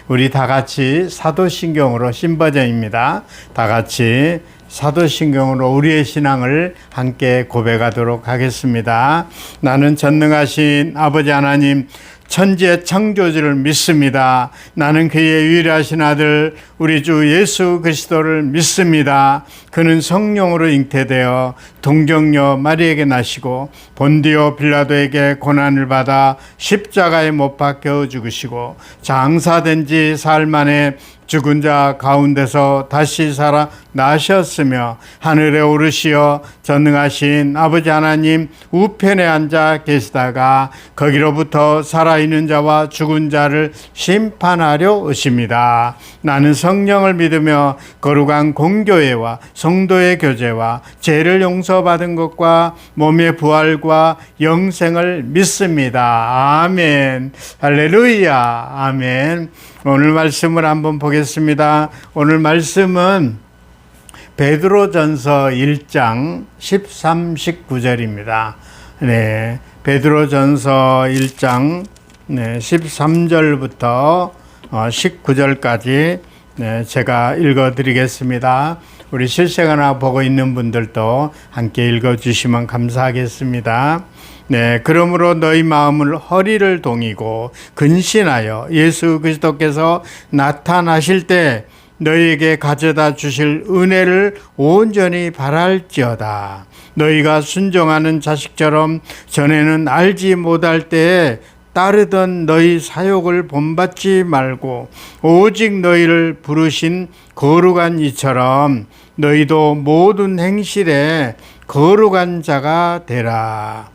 우리 다 같이 사도신경으로 신버전입니다. 다 같이 사도신경으로 우리의 신앙을 함께 고백하도록 하겠습니다. 나는 전능하신 아버지 하나님 천지의 창조주를 믿습니다. 나는 그의 유일하신 아들 우리 주 예수 그리스도를 믿습니다. 그는 성령으로 잉태되어 동정녀 마리에게 나시고 본디오 빌라도에게 고난을 받아 십자가에 못 박혀 죽으시고 장사된 지 사흘 만에 죽은 자 가운데서 다시 살아 나셨으며 하늘에 오르시어 전능하신 아버지 하나님 우편에 앉아 계시다가 거기로부터 살아있는 자와 죽은 자를 심판하려 오십니다. 나는 성령을 믿으며 거룩한 공교회와 성도의 교제와 죄를 용서받은 것과 몸의 부활과 영생을 믿습니다. 아멘. 할렐루야. 아멘. 오늘 말씀을 한번 보겠습니다. 오늘 말씀은 베드로전서 1장 13, 19절입니다. 네, 베드로전서 1장 13절부터 19절까지 제가 읽어드리겠습니다. 우리 실생활 보고 있는 분들도 함께 읽어주시면 감사하겠습니다. 네, 그러므로 너희 마음을 허리를 동이고 근신하여 예수 그리스도께서 나타나실 때 너희에게 가져다 주실 은혜를 온전히 바랄지어다. 너희가 순종하는 자식처럼 전에는 알지 못할 때에 따르던 너희 사욕을 본받지 말고 오직 너희를 부르신 거룩한 이처럼 너희도 모든 행실에 거룩한 자가 되라.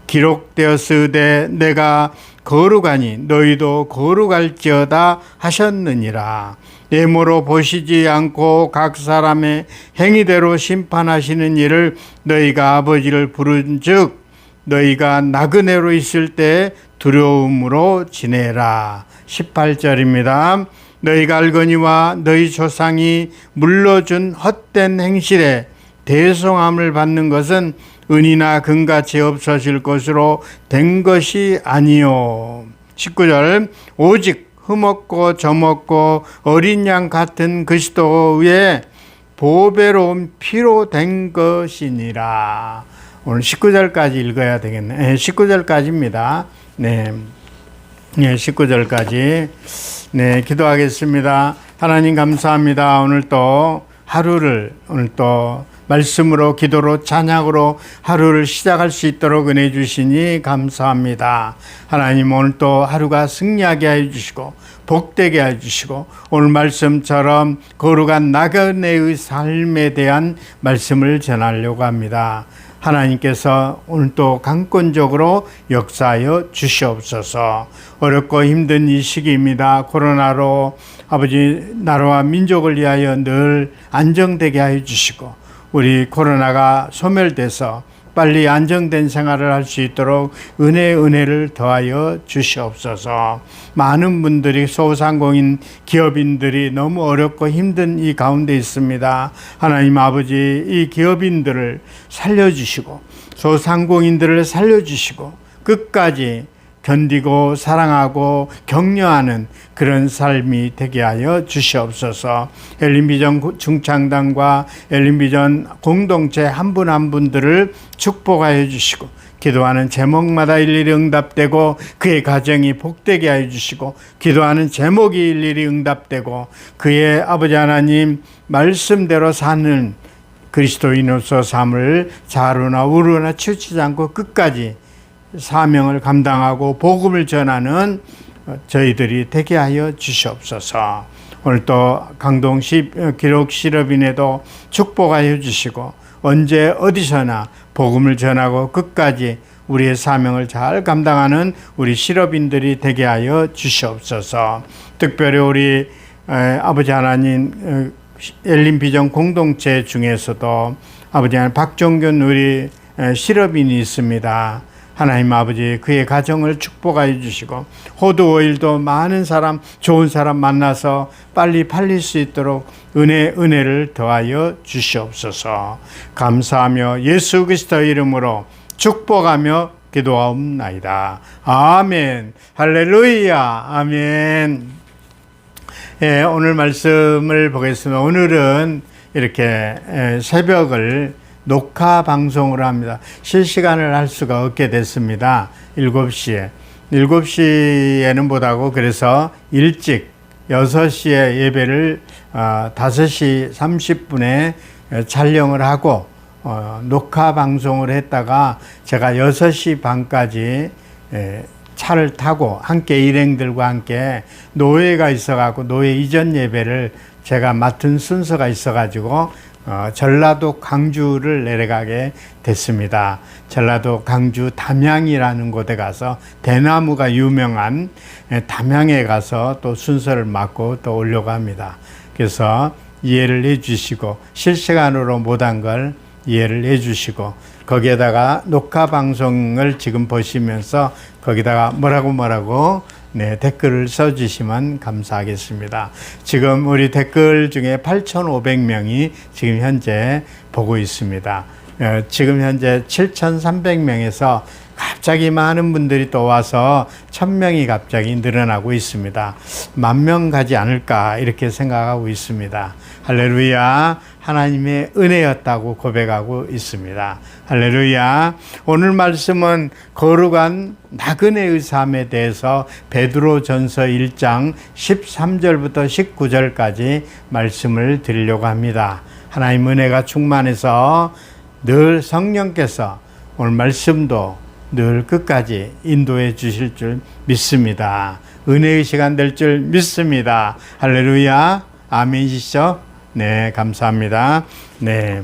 기록되었으되 내가 거룩하니 너희도 거룩할지어다 하셨느니라. 예모로 보시지 않고 각 사람의 행위대로 심판하시는 일을 너희가 아버지를 부른즉 너희가 나그네로 있을 때 두려움으로 지내라. 18절입니다. 너희가 알거니와 너희 조상이 물러준 헛된 행실에 대성함을 받는 것은 은이나 금같이 없어질 것으로 된 것이 아니요. 19절 오직 흠없고 점없고 어린 양 같은 그리스도의 보배로운 피로 된 것이니라. 오늘 19절까지 읽어야 되겠네. 19절까지입니다. 네. 19절까지. 네, 기도하겠습니다. 하나님 감사합니다. 오늘 또 말씀으로 기도로 찬양으로 하루를 시작할 수 있도록 은혜 주시니 감사합니다. 하나님 오늘 또 하루가 승리하게 해주시고 복되게 해주시고 오늘 말씀처럼 거룩한 나그네의 삶에 대한 말씀을 전하려고 합니다. 하나님께서 오늘 또 강권적으로 역사하여 주시옵소서. 어렵고 힘든 이 시기입니다. 코로나로 아버지 나라와 민족을 위하여 늘 안정되게 하여 주시고 우리 코로나가 소멸돼서 빨리 안정된 생활을 할 수 있도록 은혜를 더하여 주시옵소서. 많은 분들이 소상공인 기업인들이 너무 어렵고 힘든 이 가운데 있습니다. 하나님 아버지 이 기업인들을 살려주시고 소상공인들을 살려주시고 끝까지 견디고 사랑하고 격려하는 그런 삶이 되게 하여 주시옵소서. 엘린비전 중창단과 엘린비전 공동체 한 분 한 분들을 축복하여 주시고 기도하는 제목마다 일일이 응답되고 그의 가정이 복되게 하여 주시고 기도하는 제목이 일일이 응답되고 그의 아버지 하나님 말씀대로 사는 그리스도인으로서 삶을 좌우나 우루나 치우치지 않고 끝까지 사명을 감당하고 복음을 전하는 저희들이 되게 하여 주시옵소서. 오늘 또 강동 기록 실업인에도 축복하여 주시고 언제 어디서나 복음을 전하고 끝까지 우리의 사명을 잘 감당하는 우리 실업인들이 되게 하여 주시옵소서. 특별히 우리 아버지 하나님 엘린비전 공동체 중에서도 아버지 하나님 박종균 우리 실업인이 있습니다. 하나님 아버지 그의 가정을 축복하여 주시고 호두 오일도 많은 사람 좋은 사람 만나서 빨리 팔릴 수 있도록 은혜를 더하여 주시옵소서. 감사하며 예수 그리스도의 이름으로 축복하며 기도하옵나이다. 아멘. 할렐루야. 아멘. 예, 오늘 말씀을 보겠습니다. 오늘은 이렇게 새벽을 녹화 방송으로 합니다. 실시간을 할 수가 없게 됐습니다. 7시에. 7시에는 못하고 그래서 일찍 6시에 예배를 5시 30분에 촬영을 하고 녹화 방송을 했다가 제가 6시 반까지 차를 타고 함께 일행들과 함께 노회가 있어가지고 노회 이전 예배를 제가 맡은 순서가 있어가지고 전라도 광주를 내려가게 됐습니다. 전라도 광주 담양이라는 곳에 가서 대나무가 유명한 담양에 가서 또 순서를 맡고 또 오려고 합니다. 그래서 이해를 해 주시고 실시간으로 못한 걸 이해를 해 주시고 거기에다가 녹화 방송을 지금 보시면서 거기다가 뭐라고 댓글을 써주시면 감사하겠습니다. 지금 우리 댓글 중에 8,500명이 지금 현재 보고 있습니다. 지금 현재 7,300명에서 갑자기 많은 분들이 또 와서 1,000명이 갑자기 늘어나고 있습니다. 10,000명 가지 않을까 이렇게 생각하고 있습니다. 할렐루야. 하나님의 은혜였다고 고백하고 있습니다. 할렐루야. 오늘 말씀은 거룩한 나그네의 삶에 대해서 베드로전서 1장 13절부터 19절까지 말씀을 드리려고 합니다. 하나님 은혜가 충만해서 늘 성령께서 오늘 말씀도 늘 끝까지 인도해 주실 줄 믿습니다. 은혜의 시간 될 줄 믿습니다. 할렐루야. 아멘이시죠? 네, 감사합니다. 네.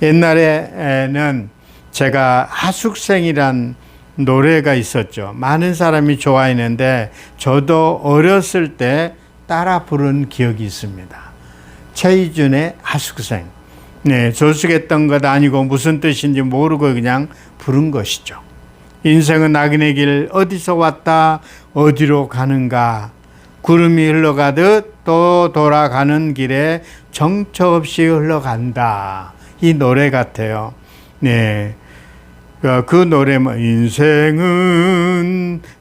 옛날에는 제가 하숙생이란 노래가 있었죠. 많은 사람이 좋아했는데 저도 어렸을 때 따라 부른 기억이 있습니다. 최희준의 하숙생. 네, 조숙했던 것 아니고 무슨 뜻인지 모르고 그냥 부른 것이죠. 인생은 나그네 길 어디서 왔다 어디로 가는가 구름이 흘러가듯 또 돌아가는 길에 정처 없이 흘러간다. 이 노래 같아요. 네. 그 노래 뭐 인생은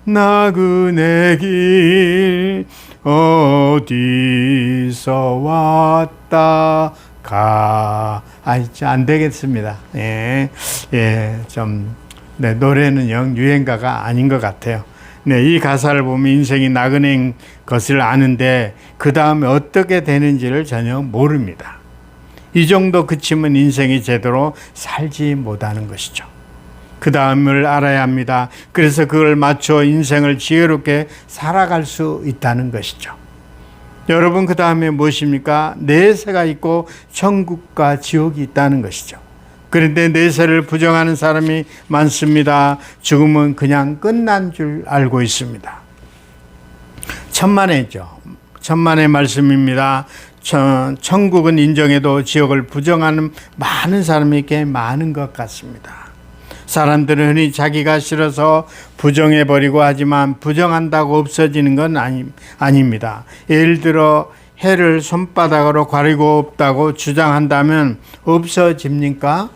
나그네 길 어디서 왔다 가. 안 되겠습니다. 예. 네, 노래는 영 유행가가 아닌 것 같아요. 네, 이 가사를 보면 인생이 나그네인 것을 아는데 그 다음에 어떻게 되는지를 전혀 모릅니다. 이 정도 그치면 인생이 제대로 살지 못하는 것이죠. 그 다음을 알아야 합니다. 그래서 그걸 맞춰 인생을 지혜롭게 살아갈 수 있다는 것이죠. 여러분 그 다음에 무엇입니까? 내세가 있고 천국과 지옥이 있다는 것이죠. 그런데 내세를 부정하는 사람이 많습니다. 죽음은 그냥 끝난 줄 알고 있습니다. 천만에죠. 천만의 말씀입니다. 천국은 인정해도 지옥을 부정하는 많은 사람이 꽤 많은 것 같습니다. 사람들은 흔히 자기가 싫어서 부정해버리고 하지만 부정한다고 없어지는 건 아닙니다. 예를 들어 해를 손바닥으로 가리고 없다고 주장한다면 없어집니까?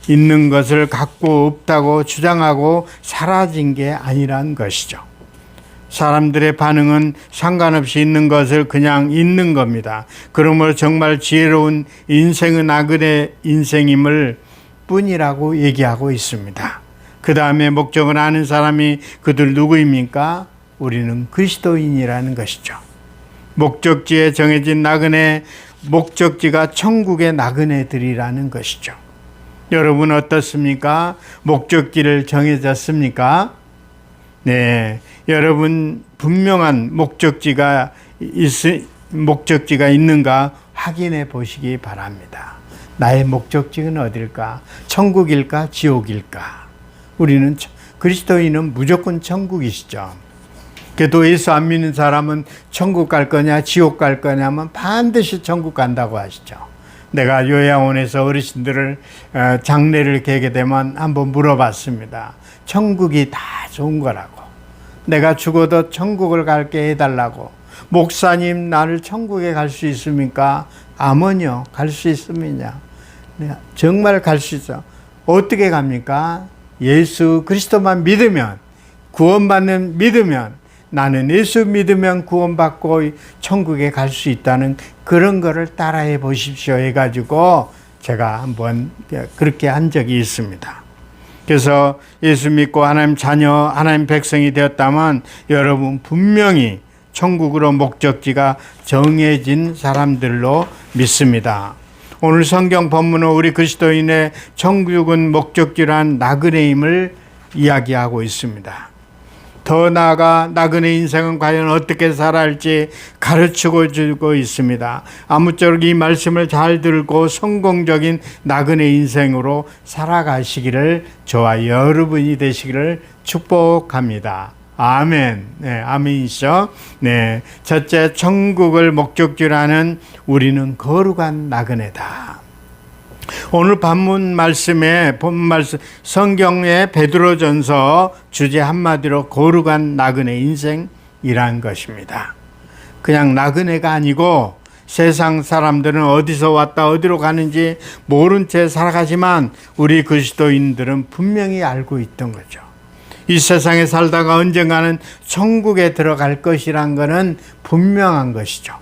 있는 것을 갖고 없다고 주장하고 사라진 게 아니란 것이죠. 사람들의 반응은 상관없이 있는 것을 그냥 있는 겁니다. 그러므로 정말 지혜로운 인생은 나그네 인생임을 뿐이라고 얘기하고 있습니다. 그 다음에 목적을 아는 사람이 그들 누구입니까? 우리는 그리스도인이라는 것이죠. 목적지에 정해진 나그네, 목적지가 천국의 나그네들이라는 것이죠. 여러분 어떻습니까? 목적지를 정해졌습니까? 네, 여러분 분명한 목적지가 있는가 확인해 보시기 바랍니다. 나의 목적지는 어딜까? 천국일까? 지옥일까? 우리는 그리스도인은 무조건 천국이시죠. 그래도 예수 안 믿는 사람은 천국 갈 거냐 지옥 갈 거냐면 반드시 천국 간다고 하시죠. 내가 요양원에서 어르신들을 장례를 계게 되면 한번 물어봤습니다. 천국이 다 좋은 거라고. 내가 죽어도 천국을 갈게 해달라고. 목사님, 나를 천국에 갈 수 있습니까? 아머니요, 갈 수 있습니다. 정말 갈 수 있어. 어떻게 갑니까? 예수 그리스도만 믿으면, 구원받는 믿으면, 나는 예수 믿으면 구원받고 천국에 갈 수 있다는 그런 거를 따라해 보십시오 해가지고 제가 한번 그렇게 한 적이 있습니다. 그래서 예수 믿고 하나님 자녀, 하나님 백성이 되었다면 여러분 분명히 천국으로 목적지가 정해진 사람들로 믿습니다. 오늘 성경 본문은 우리 그리스도인의 천국은 목적지란 나그네임을 이야기하고 있습니다. 더 나아가 나그네 인생은 과연 어떻게 살아야 할지 가르치고 주고 있습니다. 아무쪼록 이 말씀을 잘 들고 성공적인 나그네 인생으로 살아가시기를 저와 여러분이 되시기를 축복합니다. 아멘. 네, 아멘이죠. 네, 첫째, 천국을 목적지로 하는 우리는 거룩한 나그네다. 오늘 본문 말씀 성경의 베드로전서 주제 한마디로 거룩한 나그네 인생이란 것입니다. 그냥 나그네가 아니고 세상 사람들은 어디서 왔다 어디로 가는지 모른 채 살아가지만 우리 그리스도인들은 분명히 알고 있던 거죠. 이 세상에 살다가 언젠가는 천국에 들어갈 것이란 것은 분명한 것이죠.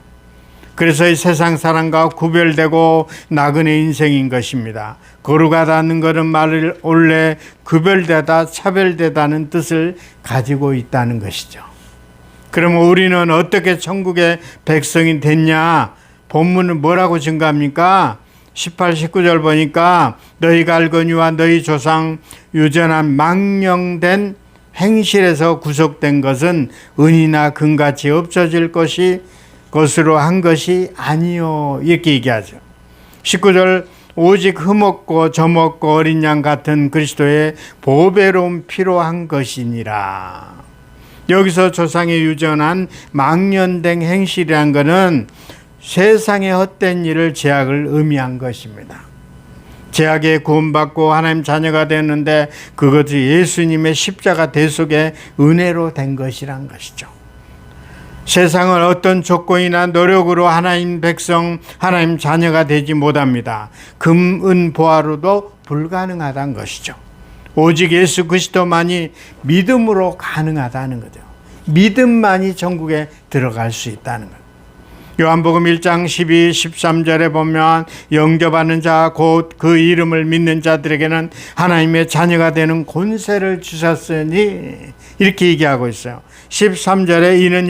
그래서 이 세상 사람과 구별되고 나그네 인생인 것입니다. 거룩하다는 것은 말을 원래 구별되다, 차별되다는 뜻을 가지고 있다는 것이죠. 그러면 우리는 어떻게 천국의 백성이 됐냐? 본문은 뭐라고 증가합니까? 18, 19절 보니까 너희가 알거니와 너희 조상 유전한 망령된 행실에서 구속된 것은 은이나 금같이 없어질 것으로 한 것이 아니요, 이렇게 얘기하죠. 19절 오직 흠없고 점없고 어린 양 같은 그리스도의 보배로운 피로 한 것이니라. 여기서 조상의 유전한 망령된 행실이란 것은 세상의 헛된 일을 제약을 의미한 것입니다. 제약에 구원받고 하나님 자녀가 되었는데 그것이 예수님의 십자가 대속의 은혜로 된 것이란 것이죠. 세상은 어떤 조건이나 노력으로 하나님 백성, 하나님 자녀가 되지 못합니다. 금, 은, 보화로도 불가능하다는 것이죠. 오직 예수 그리스도만이 믿음으로 가능하다는 거죠. 믿음만이 천국에 들어갈 수 있다는 것. 요한복음 1장 12, 13절에 보면 영접하는 자 곧 그 이름을 믿는 자들에게는 하나님의 자녀가 되는 권세를 주셨으니 이렇게 얘기하고 있어요. 13절에 이는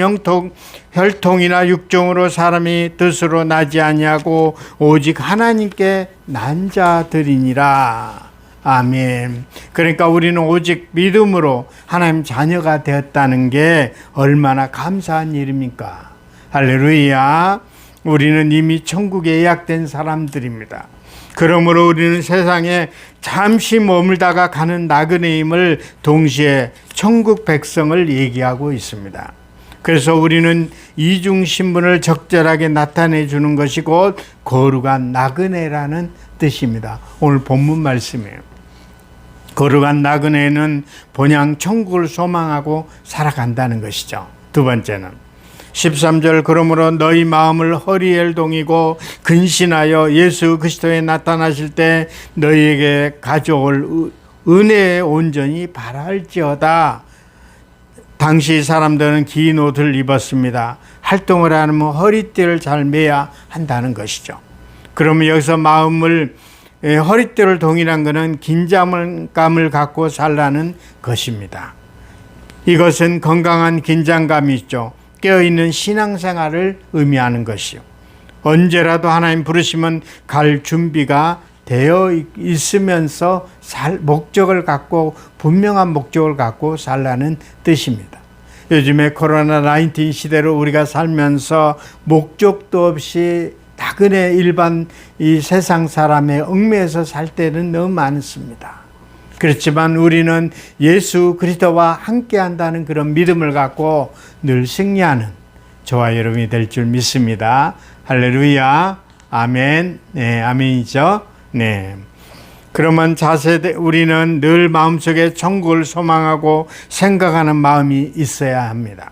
혈통이나 육종으로 사람이 뜻으로 나지 아니하고 오직 하나님께 난 자들이니라. 아멘. 그러니까 우리는 오직 믿음으로 하나님 자녀가 되었다는 게 얼마나 감사한 일입니까? 할렐루야. 우리는 이미 천국에 예약된 사람들입니다. 그러므로 우리는 세상에 잠시 머물다가 가는 나그네임을 동시에 천국 백성을 얘기하고 있습니다. 그래서 우리는 이중 신분을 적절하게 나타내 주는 것이 곧 거룩한 나그네라는 뜻입니다. 오늘 본문 말씀이에요. 거룩한 나그네는 본향 천국을 소망하고 살아간다는 것이죠. 두 번째는 13절 그러므로 너희 마음을 허리에 동이고 근신하여 예수 그리스도에 나타나실 때 너희에게 가져올 은혜의 온전히 바랄지어다. 당시 사람들은 긴 옷을 입었습니다. 활동을 하면 허리띠를 잘 매야 한다는 것이죠. 그러면 여기서 마음을 허리띠를 동이란 것은 긴장감을 갖고 살라는 것입니다. 이것은 건강한 긴장감이 있죠. 깨어있는 신앙생활을 의미하는 것이요. 언제라도 하나님 부르시면 갈 준비가 되어 있으면서 목적을 갖고 분명한 목적을 갖고 살라는 뜻입니다. 요즘에 코로나19 시대로 우리가 살면서 목적도 없이 나그네 일반 이 세상 사람의 얽매여서 살 때는 너무 많습니다. 그렇지만 우리는 예수 그리스도와 함께 한다는 그런 믿음을 갖고 늘 승리하는 저와 여러분이 될 줄 믿습니다. 할렐루야. 아멘. 네, 아멘이죠. 네. 그러면 우리는 늘 마음속에 천국을 소망하고 생각하는 마음이 있어야 합니다.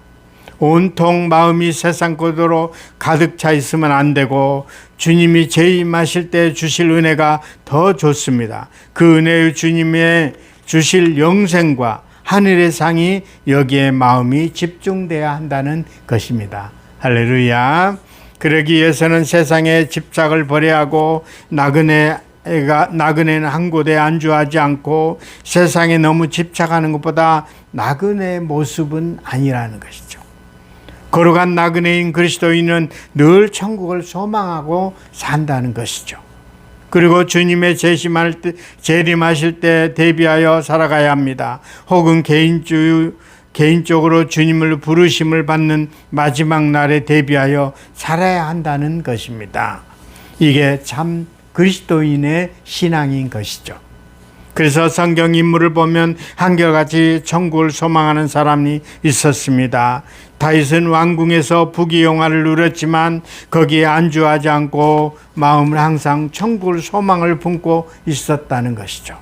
온통 마음이 세상 것으로 가득 차 있으면 안 되고 주님이 재임하실 때 주실 은혜가 더 좋습니다. 그 은혜의 주님의 주실 영생과 하늘의 상이 여기에 마음이 집중돼야 한다는 것입니다. 할렐루야. 그러기 위해서는 세상의 집착을 버려하고 나그네는 한 곳에 안주하지 않고 세상에 너무 집착하는 것보다 나그네의 모습은 아니라는 것이죠. 거룩한 나그네인 그리스도인은 늘 천국을 소망하고 산다는 것이죠. 그리고 주님의 재림하실 때 대비하여 살아가야 합니다. 혹은 개인적으로 주님을 부르심을 받는 마지막 날에 대비하여 살아야 한다는 것입니다. 이게 참 그리스도인의 신앙인 것이죠. 그래서 성경 인물을 보면 한결같이 천국을 소망하는 사람이 있었습니다. 다윗은 왕궁에서 부귀영화를 누렸지만 거기에 안주하지 않고 마음을 항상 천국을 소망을 품고 있었다는 것이죠.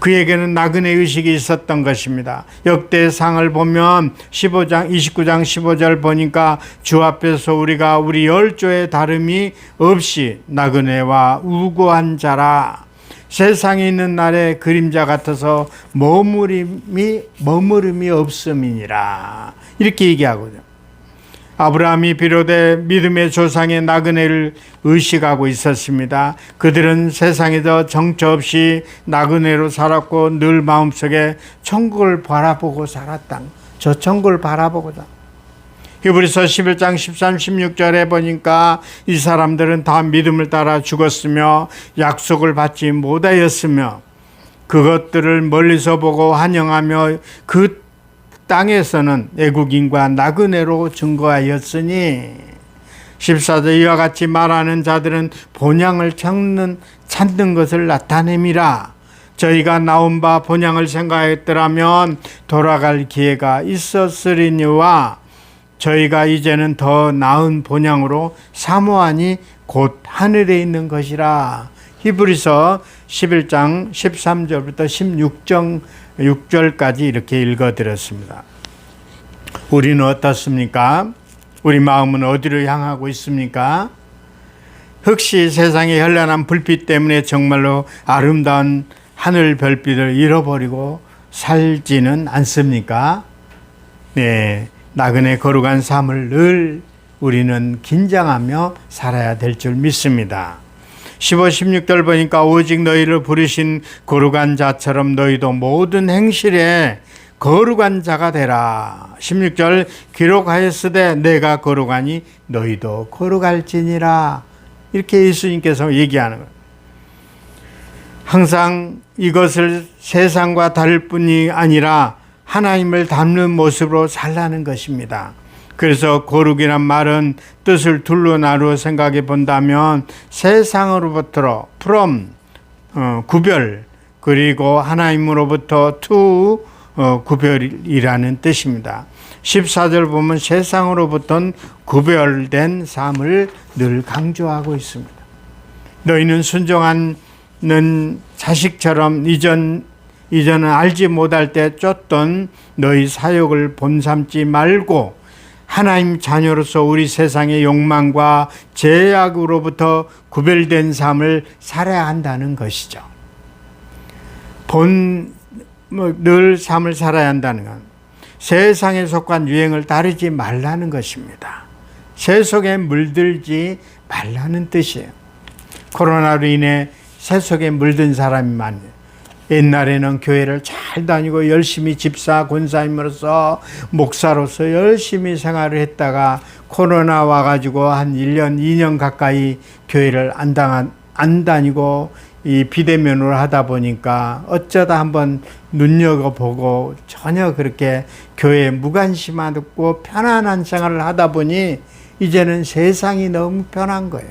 그에게는 나그네 의식이 있었던 것입니다. 역대상을 보면 29장 15절 보니까 주 앞에서 우리가 우리 열조의 다름이 없이 나그네와 우고한 자라, 세상에 있는 날의 그림자 같아서 머무름이 없음이니라, 이렇게 얘기하거든요. 아브라함이 비롯해 믿음의 조상의 나그네를 의식하고 있었습니다. 그들은 세상에서 정처 없이 나그네로 살았고 늘 마음속에 천국을 바라보고 살았다. 저 천국을 바라보고자. 히브리서 11장 13, 16절에 보니까 이 사람들은 다 믿음을 따라 죽었으며 약속을 받지 못하였으며 그것들을 멀리서 보고 환영하며 그 땅에서는 애국인과 나그네로 증거하였으니 14절 이와 같이 말하는 자들은 본향을 찾는 것을 나타냄이라. 저희가 나온 바 본향을 생각했더라면 돌아갈 기회가 있었으리니와 저희가 이제는 더 나은 본향으로 사모하니 곧 하늘에 있는 것이라. 히브리서 11장 13절부터 16절까지 이렇게 읽어드렸습니다. 우리는 어떻습니까? 우리 마음은 어디로 향하고 있습니까? 혹시 세상의 현란한 불빛 때문에 정말로 아름다운 하늘 별빛을 잃어버리고 살지는 않습니까? 네, 나그네 거룩한 삶을 늘 우리는 긴장하며 살아야 될 줄 믿습니다. 15, 16절 보니까 오직 너희를 부르신 거룩한 자처럼 너희도 모든 행실에 거룩한 자가 되라. 16절 기록하였으되 내가 거룩하니 너희도 거룩할지니라. 이렇게 예수님께서 얘기하는 거예요. 항상 이것을 세상과 다를 뿐이 아니라 하나님을 닮는 모습으로 살라는 것입니다. 그래서 거룩이란 말은 뜻을 둘로 나누어 생각해 본다면 세상으로부터 from 구별, 그리고 하나님으로부터 to 구별이라는 뜻입니다. 14절 보면 세상으로부터는 구별된 삶을 늘 강조하고 있습니다. 너희는 순종하는 자식처럼 이전은 알지 못할 때 쫓던 너희 사욕을 본삼지 말고 하나님 자녀로서 우리 세상의 욕망과 죄악으로부터 구별된 삶을 살아야 한다는 것이죠. 늘 삶을 살아야 한다는 건 세상에 속한 유행을 따르지 말라는 것입니다. 세속에 물들지 말라는 뜻이에요. 코로나로 인해 세속에 물든 사람이 많아요. 옛날에는 교회를 잘 다니고 열심히 집사, 권사님으로서 목사로서 열심히 생활을 했다가 코로나 와가지고 한 1년, 2년 가까이 교회를 안 다니고 이 비대면으로 하다 보니까 어쩌다 한번 눈여겨보고 전혀 그렇게 교회에 무관심하고 편안한 생활을 하다 보니 이제는 세상이 너무 편한 거예요.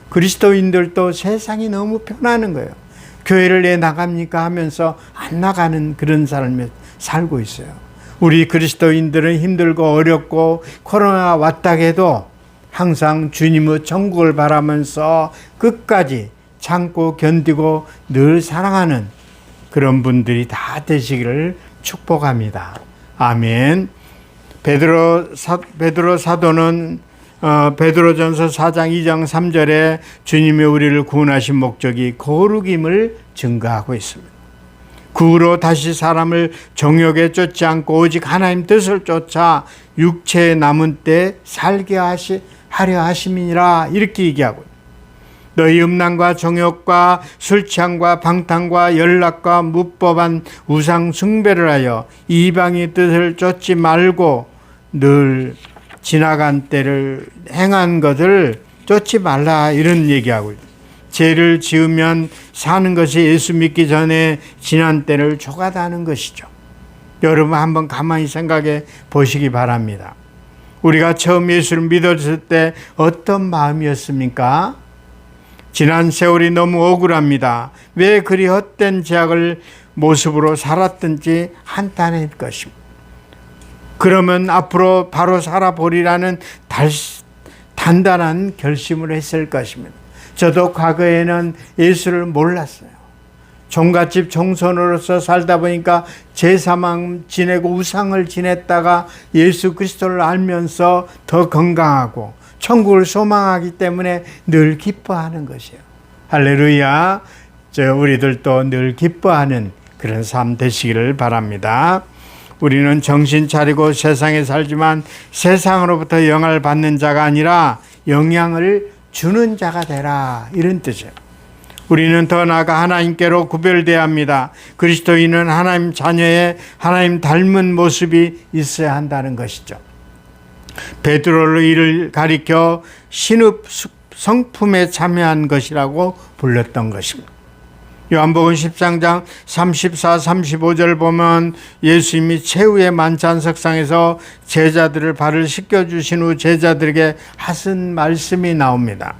그리스도인들도 세상이 너무 편하는 거예요. 교회를 왜 나갑니까 하면서 안 나가는 그런 삶을 살고 있어요. 우리 그리스도인들은 힘들고 어렵고 코로나 왔다 해도 항상 주님의 천국을 바라면서 끝까지 참고 견디고 늘 사랑하는 그런 분들이 다 되시기를 축복합니다. 아멘. 베드로 사도는 베드로전서 4장 2장 3절에 주님이 우리를 구원하신 목적이 거룩임을 증거하고 있습니다. 그 후로 다시 사람을 정욕에 쫓지 않고 오직 하나님 뜻을 쫓아 육체에 남은 때 살게 하려 하심이니라, 이렇게 얘기하고, 너희 음란과 정욕과 술 취함과 방탕과 연락과 무법한 우상 숭배를 하여 이방의 뜻을 쫓지 말고 늘 지나간 때를 행한 것을 쫓지 말라, 이런 얘기하고 있어요. 죄를 지으면 사는 것이 예수 믿기 전에 지난 때를 초과하는 것이죠. 여러분 한번 가만히 생각해 보시기 바랍니다. 우리가 처음 예수를 믿었을 때 어떤 마음이었습니까? 지난 세월이 너무 억울합니다. 왜 그리 헛된 죄악을 모습으로 살았든지 한탄할 것입니다. 그러면 앞으로 바로 살아보리라는 단단한 결심을 했을 것입니다. 저도 과거에는 예수를 몰랐어요. 종갓집 종손으로서 살다 보니까 제사만 지내고 우상을 지냈다가 예수 그리스도를 알면서 더 건강하고 천국을 소망하기 때문에 늘 기뻐하는 것이에요. 할렐루야. 우리들도 늘 기뻐하는 그런 삶 되시기를 바랍니다. 우리는 정신 차리고 세상에 살지만 세상으로부터 영향을 받는 자가 아니라 영향을 주는 자가 되라, 이런 뜻이에요. 우리는 더 나아가 하나님께로 구별돼야 합니다. 그리스도인은 하나님 자녀의 하나님 닮은 모습이 있어야 한다는 것이죠. 베드로를 이를 가리켜 신읍 성품에 참여한 것이라고 불렀던 것입니다. 요한복음 13장 34, 35절 보면 예수님이 최후의 만찬석상에서 제자들을 발을 씻겨주신 후 제자들에게 하신 말씀이 나옵니다.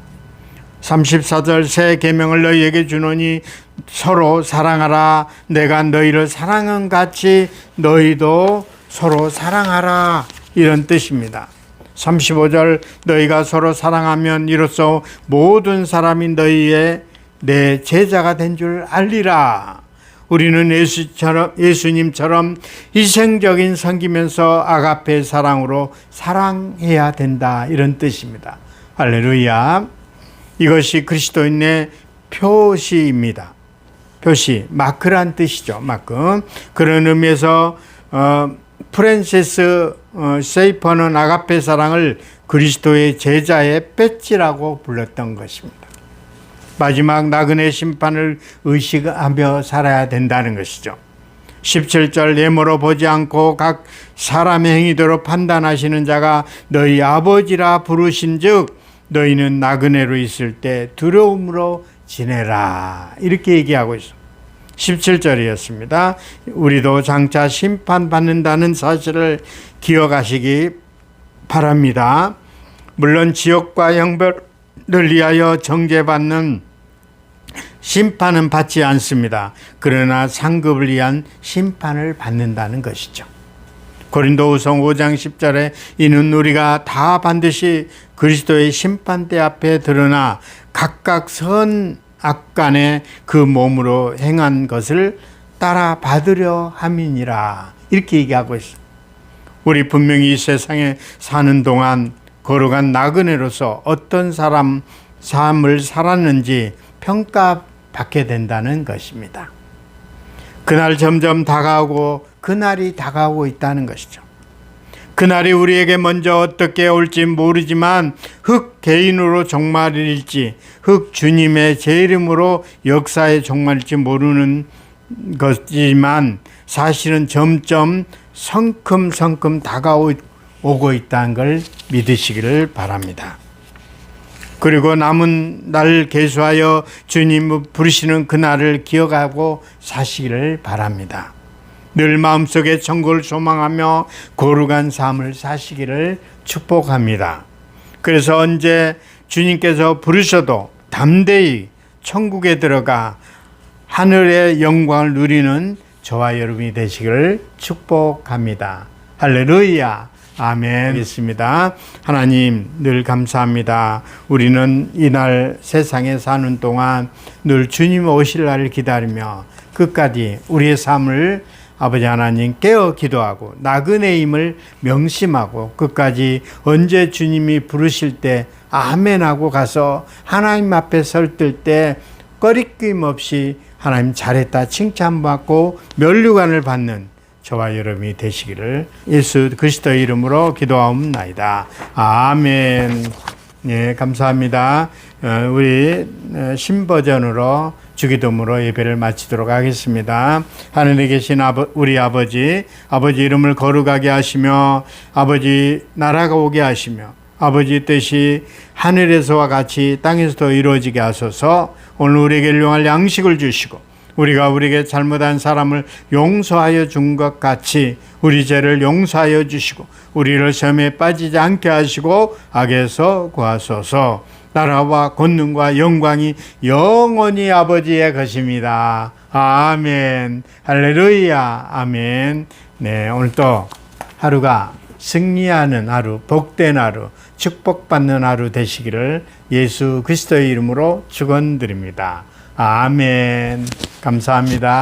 34절 새 계명을 너희에게 주노니 서로 사랑하라. 내가 너희를 사랑한 같이 너희도 서로 사랑하라, 이런 뜻입니다. 35절 너희가 서로 사랑하면 이로써 모든 사람이 너희의 내 제자가 된 줄 알리라. 우리는 예수님처럼 희생적인 섬기면서 아가페 사랑으로 사랑해야 된다, 이런 뜻입니다. 할렐루야. 이것이 그리스도인의 표시입니다. 표시, 마크란 뜻이죠. 마크. 그런 의미에서 프랜시스 세이퍼는 아가페 사랑을 그리스도의 제자의 배지라고 불렀던 것입니다. 마지막 나그네 심판을 의식하며 살아야 된다는 것이죠. 17절 예모로 보지 않고 각 사람의 행위대로 판단하시는 자가 너희 아버지라 부르신즉 너희는 나그네로 있을 때 두려움으로 지내라, 이렇게 얘기하고 있습니다. 17절이었습니다. 우리도 장차 심판받는다는 사실을 기억하시기 바랍니다. 물론 지옥과 형벌을 위하여 정죄받는 심판은 받지 않습니다. 그러나 상급을 위한 심판을 받는다는 것이죠. 고린도후서 5장 10절에 이는 우리가 다 반드시 그리스도의 심판대 앞에 드러나 각각 선 악간에 그 몸으로 행한 것을 따라 받으려 함이니라, 이렇게 얘기하고 있습니다. 우리 분명히 이 세상에 사는 동안 거룩한 나그네로서 어떤 삶을 살았는지 평가받게 된다는 것입니다. 그날 점점 다가오고 그날이 다가오고 있다는 것이죠. 그날이 우리에게 먼저 어떻게 올지 모르지만 흙 개인으로 종말일지 흙 주님의 제 이름으로 역사의 종말일지 모르는 것이지만 사실은 점점 성큼성큼 다가오고 있다는 걸 믿으시기를 바랍니다. 그리고 남은 날 계수하여 주님 부르시는 그날을 기억하고 사시기를 바랍니다. 늘 마음속에 천국을 소망하며 거룩한 삶을 사시기를 축복합니다. 그래서 언제 주님께서 부르셔도 담대히 천국에 들어가 하늘의 영광을 누리는 저와 여러분이 되시기를 축복합니다. 할렐루야. 아멘. 하겠습니다. 하나님 늘 감사합니다. 우리는 이날 세상에 사는 동안 늘 주님 오실 날을 기다리며 끝까지 우리의 삶을 아버지 하나님 깨어 기도하고 나그네임을 명심하고 끝까지 언제 주님이 부르실 때 아멘하고 가서 하나님 앞에 설뜰 때 꺼리낌 없이 하나님 잘했다 칭찬받고 면류관을 받는 저와 여러분이 되시기를 예수 그리스도의 이름으로 기도하옵나이다. 아멘. 예, 감사합니다. 우리 신버전으로 주기도문으로 예배를 마치도록 하겠습니다. 하늘에 계신 우리 아버지 이름을 거룩하게 하시며 아버지 나라가 오게 하시며 아버지 뜻이 하늘에서와 같이 땅에서도 이루어지게 하소서. 오늘 우리에게 일용할 양식을 주시고 우리가 우리에게 잘못한 사람을 용서하여 준 것 같이 우리 죄를 용서하여 주시고 우리를 시험에 빠지지 않게 하시고 악에서 구하소서. 나라와 권능과 영광이 영원히 아버지의 것입니다. 아멘. 할렐루야. 아멘. 네, 오늘도 하루가 승리하는 하루, 복된 하루, 축복받는 하루 되시기를 예수 그리스도의 이름으로 축원드립니다. 아멘. 감사합니다.